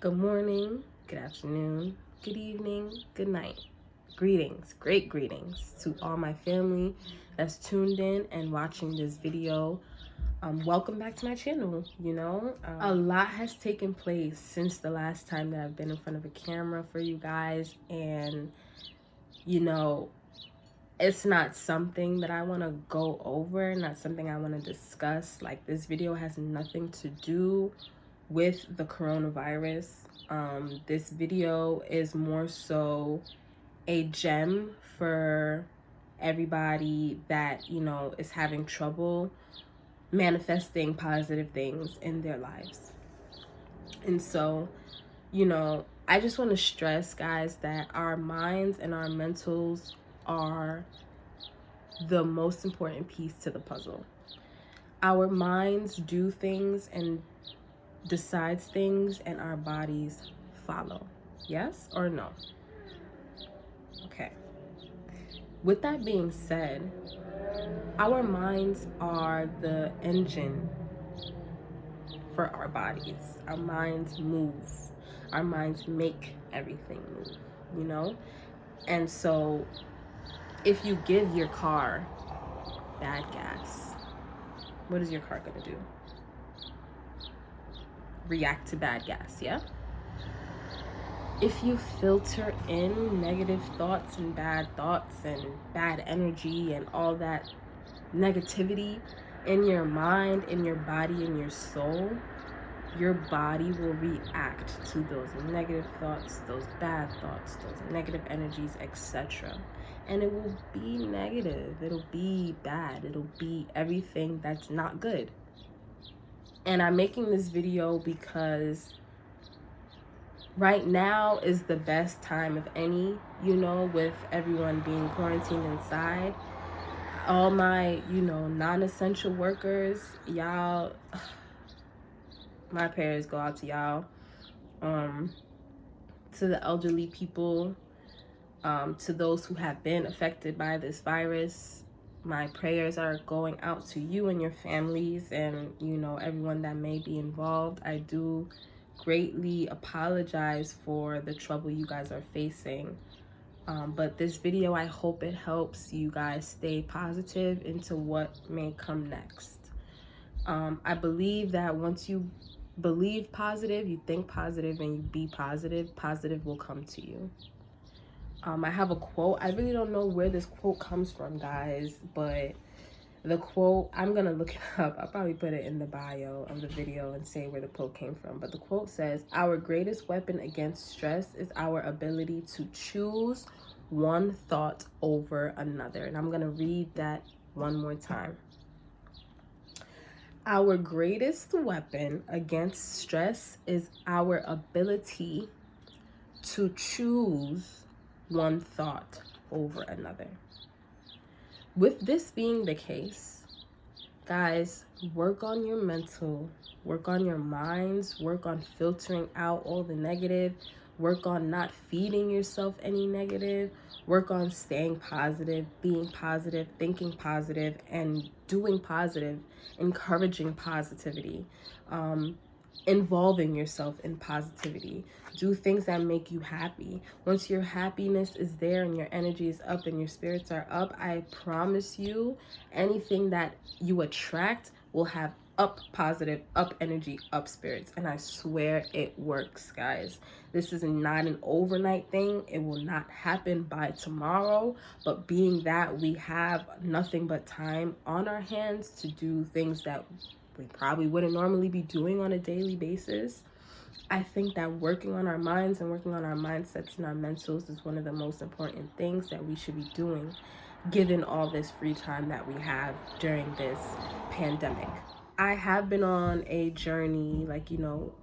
Good morning, good afternoon, good evening, good night. Greetings, great greetings to all my family that's tuned in and watching this video. Welcome back to my channel. A lot has taken place since the last time that I've been in front of a camera for you guys, and it's not something that I want to go over, not something I want to discuss. Like, this video has nothing to do with the coronavirus. This video is more so a gem for everybody that is having trouble manifesting positive things in their lives. And so I just want to stress, guys, that our minds and our mentals are the most important piece to the puzzle. Our minds do things and decides things, and our bodies follow. Yes or no? Okay. With that being said, our minds are the engine for our bodies. Our minds move. Our minds make everything move. And so if you give your car bad gas, what is your car gonna do? React to bad gas, yeah? If you filter in negative thoughts and bad energy and all that negativity in your mind, in your body, in your soul, your body will react to those negative thoughts, those bad thoughts, those negative energies, etc. And it will be negative. It'll be bad. It'll be everything that's not good. And I'm making this video because right now is the best time, if any, with everyone being quarantined inside. All my, non-essential workers, y'all, my prayers go out to y'all. To the elderly people, to those who have been affected by this virus, my prayers are going out to you and your families and, everyone that may be involved. I do greatly apologize for the trouble you guys are facing. But this video, I hope it helps you guys stay positive into what may come next. I believe that once you believe positive, you think positive, and you be positive, positive will come to you. I have a quote. I really don't know where this quote comes from, guys, but the quote, I'm gonna look it up. I'll probably put it in the bio of the video and say where the quote came from. But the quote says, "Our greatest weapon against stress is our ability to choose one thought over another." And I'm gonna read that one more time. Our greatest weapon against stress is our ability to choose one thought over another. With this being the case, guys, work on your mental, work on your minds, work on filtering out all the negative, work on not feeding yourself any negative, work on staying positive, being positive, thinking positive, and doing positive, encouraging positivity, involving yourself in positivity. Do things that make you happy. Once your happiness is there and your energy is up and your spirits are up, I promise you, anything that you attract will have up positive, up energy, up spirits. And I swear it works, guys. This is not an overnight thing. It will not happen by tomorrow. But being that we have nothing but time on our hands to do things that we probably wouldn't normally be doing on a daily basis, I think that working on our minds and working on our mindsets and our mentals is one of the most important things that we should be doing, given all this free time that we have during this pandemic. I have been on a journey,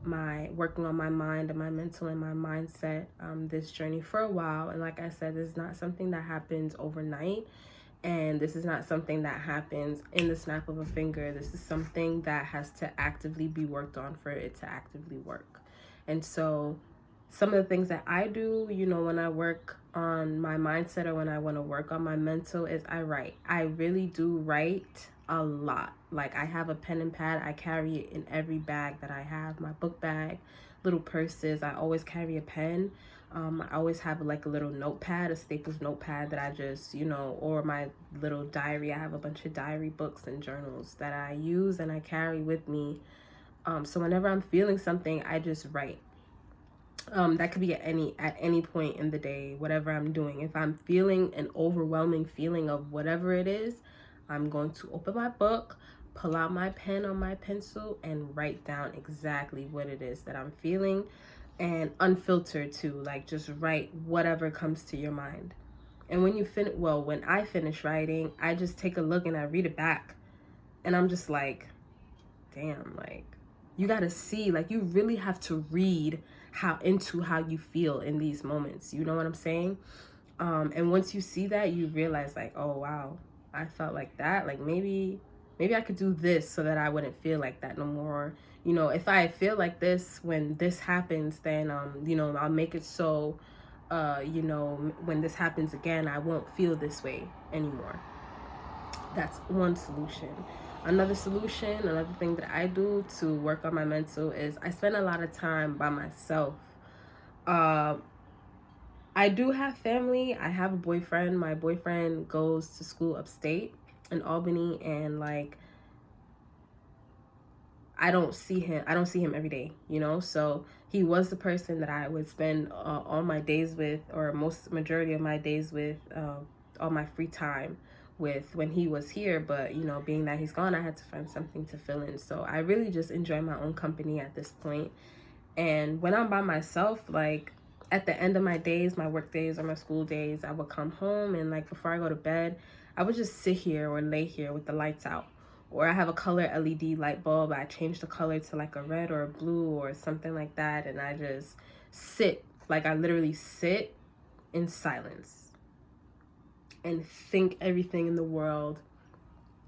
my working on my mind and my mental and my mindset, this journey for a while. And like I said, this is not something that happens overnight. And this is not something that happens in the snap of a finger. This is something that has to actively be worked on for it to actively work. And so some of the things that I do, when I work on my mindset or when I want to work on my mental, is I write. I really do write a lot. Like, I have a pen and pad. I carry it in every bag that I have. My book bag, little purses. I always carry a pen. I always have like a little notepad, a Staples notepad that I just, or my little diary. I have a bunch of diary books and journals that I use and I carry with me. So whenever I'm feeling something, I just write. That could be at any point in the day, whatever I'm doing. If I'm feeling an overwhelming feeling of whatever it is, I'm going to open my book, pull out my pen or my pencil, and write down exactly what it is that I'm feeling, and unfiltered too. Like, just write whatever comes to your mind. And when when I finish writing, I just take a look and I read it back, and I'm just like, damn, like, you gotta see, like, you really have to read how you feel in these moments. You know what I'm saying? And once you see that, you realize, like, oh wow, I felt like that. Like, maybe I could do this so that I wouldn't feel like that no more. If I feel like this when this happens, then I'll make it so when this happens again, I won't feel this way anymore. That's one solution. Another solution, another thing that I do to work on my mental is I spend a lot of time by myself. I do have family. I have a boyfriend. My boyfriend goes to school upstate in Albany, and like, I don't see him every day, so he was the person that I would spend all my days with, or majority of my days with, all my free time with when he was here. But being that he's gone, I had to find something to fill in. So I really just enjoy my own company at this point. And when I'm by myself, like, at the end of my days, my work days or my school days, I would come home, and like, before I go to bed, I would just sit here or lay here with the lights out. Or I have a color LED light bulb. I change the color to like a red or a blue or something like that. And I just sit, like, I literally sit in silence and think everything in the world,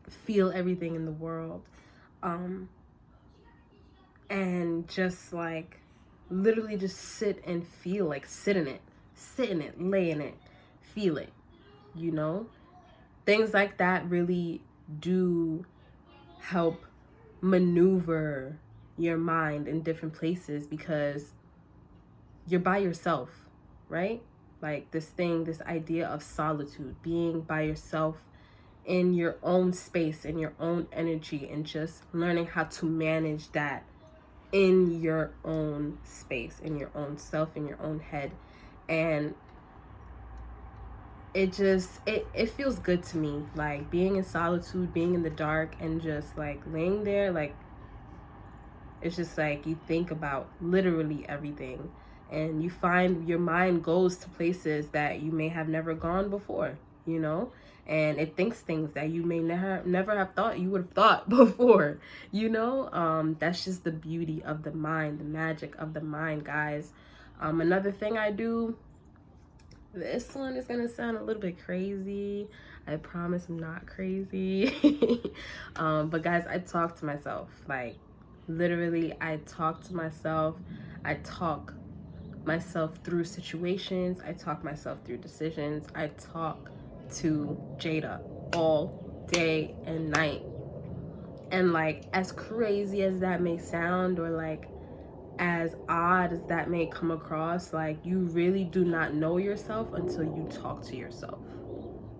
feel everything in the world. And just like, literally just sit and feel, like, sit in it, lay in it, feel it, Things like that really do help maneuver your mind in different places, because you're by yourself, right? Like, this idea of solitude, being by yourself in your own space, in your own energy, and just learning how to manage that in your own space, in your own self, in your own head. And it feels good to me, like, being in solitude, being in the dark, and just like laying there. Like, it's just like, you think about literally everything, and you find your mind goes to places that you may have never gone before, and it thinks things that you may never have thought you would have thought before, That's just the beauty of the mind, the magic of the mind, guys. Another thing I do, this one is gonna sound a little bit crazy. I promise I'm not crazy. But guys, I talk to myself. Like, literally, I talk to myself. I talk myself through situations. I talk myself through decisions. I talk to Jada all day and night. And like, as crazy as that may sound, or like, as odd as that may come across, like, you really do not know yourself until you talk to yourself,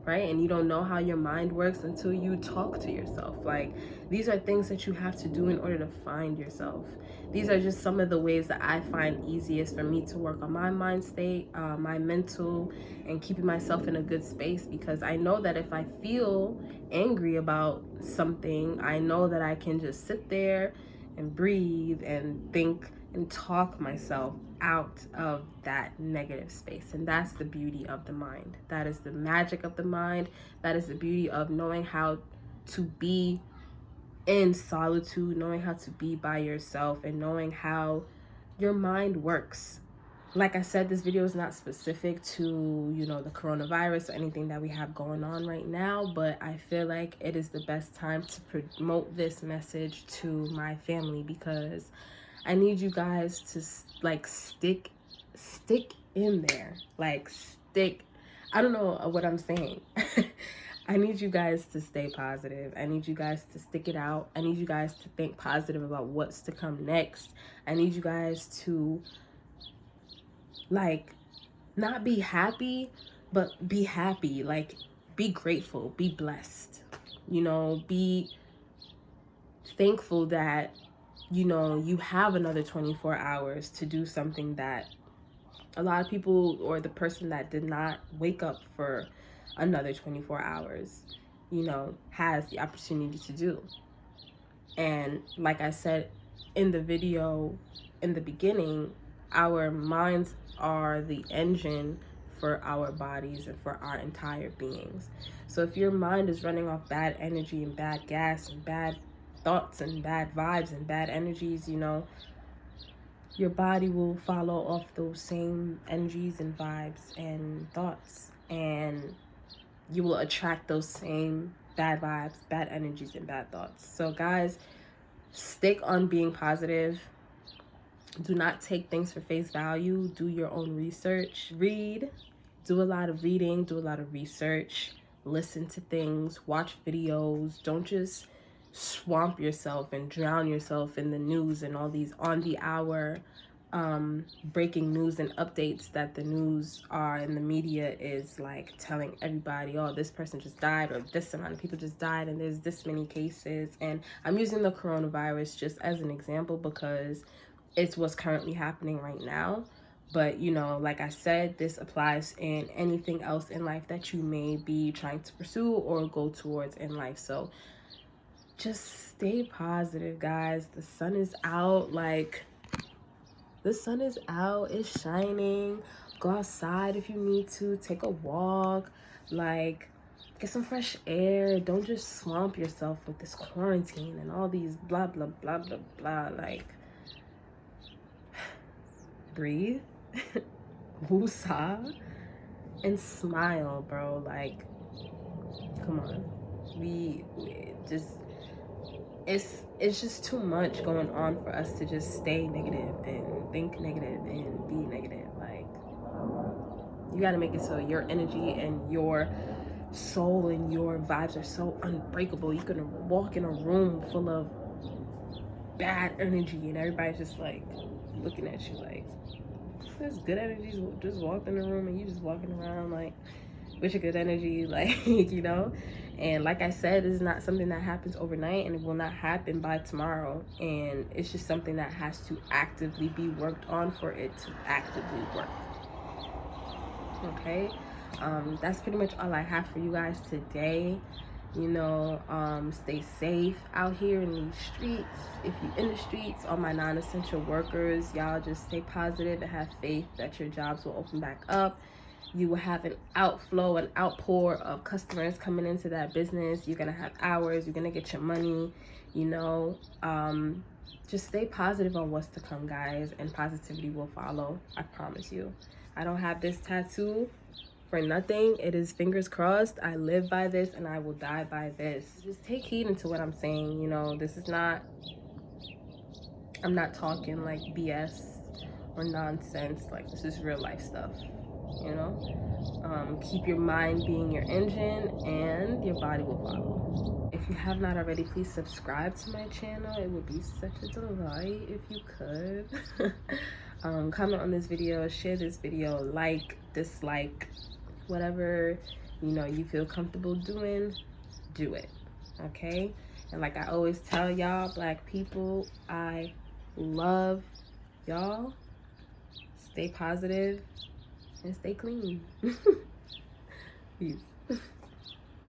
right? And you don't know how your mind works until you talk to yourself. Like, these are things that you have to do in order to find yourself. These are just some of the ways that I find easiest for me to work on my mind state, my mental, and keeping myself in a good space, because I know that if I feel angry about something, I know that I can just sit there and breathe and think and talk myself out of that negative space. And that's the beauty of the mind. That is the magic of the mind. That is the beauty of knowing how to be in solitude, knowing how to be by yourself, and knowing how your mind works. Like I said, this video is not specific to, the coronavirus or anything that we have going on right now, but I feel like it is the best time to promote this message to my family, because I need you guys to like stick in there. Like, stick. I don't know what I'm saying. I need you guys to stay positive. I need you guys to stick it out. I need you guys to think positive about what's to come next. I need you guys to, like, not be happy, but be happy. Like, be grateful, be blessed, you know, be thankful that, you know, you have another 24 hours to do something that a lot of people, or the person that did not wake up for another 24 hours, you know, has the opportunity to do. And like I said in the video in the beginning, our minds are the engine for our bodies and for our entire beings. So if your mind is running off bad energy and bad gas and bad thoughts and bad vibes and bad energies, you know, your body will follow off those same energies and vibes and thoughts, and you will attract those same bad vibes, bad energies, and bad thoughts. So guys, stick on being positive. Do not take things for face value. Do your own research. Read. Do a lot of reading. Do a lot of research. Listen to things. Watch videos. Don't just swamp yourself and drown yourself in the news and all these on the hour breaking news and updates that the news are and the media is like telling everybody, oh, this person just died, or this amount of people just died, and there's this many cases. And I'm using the coronavirus just as an example because it's what's currently happening right now. But, you know, like I said, this applies in anything else in life that you may be trying to pursue or go towards in life. So just stay positive, guys. The sun is out. Like, the sun is out. It's shining. Go outside if you need to. Take a walk. Like, get some fresh air. Don't just swamp yourself with this quarantine and all these blah, blah, blah, blah, blah. Like, breathe. Woosah. And smile, bro. Like, come on. We just... It's just too much going on for us to just stay negative and think negative and be negative. Like, you got to make it so your energy and your soul and your vibes are so unbreakable. You're gonna walk in a room full of bad energy and everybody's just like looking at you like, there's good energies just walked in the room and you just walking around like with your good energy, like, you know. And like I said, this is not something that happens overnight, and it will not happen by tomorrow. And it's just something that has to actively be worked on for it to actively work. Okay, that's pretty much all I have for you guys today. You know, stay safe out here in these streets. If you're in the streets, all my non-essential workers, y'all just stay positive and have faith that your jobs will open back up. You will have an outflow, an outpour of customers coming into that business. You're gonna have hours, you're gonna get your money, you know. Just stay positive on what's to come, guys, and positivity will follow. I promise you. I don't have this tattoo for nothing. It is fingers crossed. I live by this and I will die by this. Just take heed into what I'm saying. You know, this is not, I'm not talking like BS or nonsense. Like, this is real life stuff. You know, keep your mind being your engine and your body will follow. If you have not already, please subscribe to my channel. It would be such a delight if you could. Comment on this video, share this video, like, dislike, whatever, you know, you feel comfortable doing, do it. Okay? And like I always tell y'all, Black people, I love y'all. Stay positive and stay clean. Peace.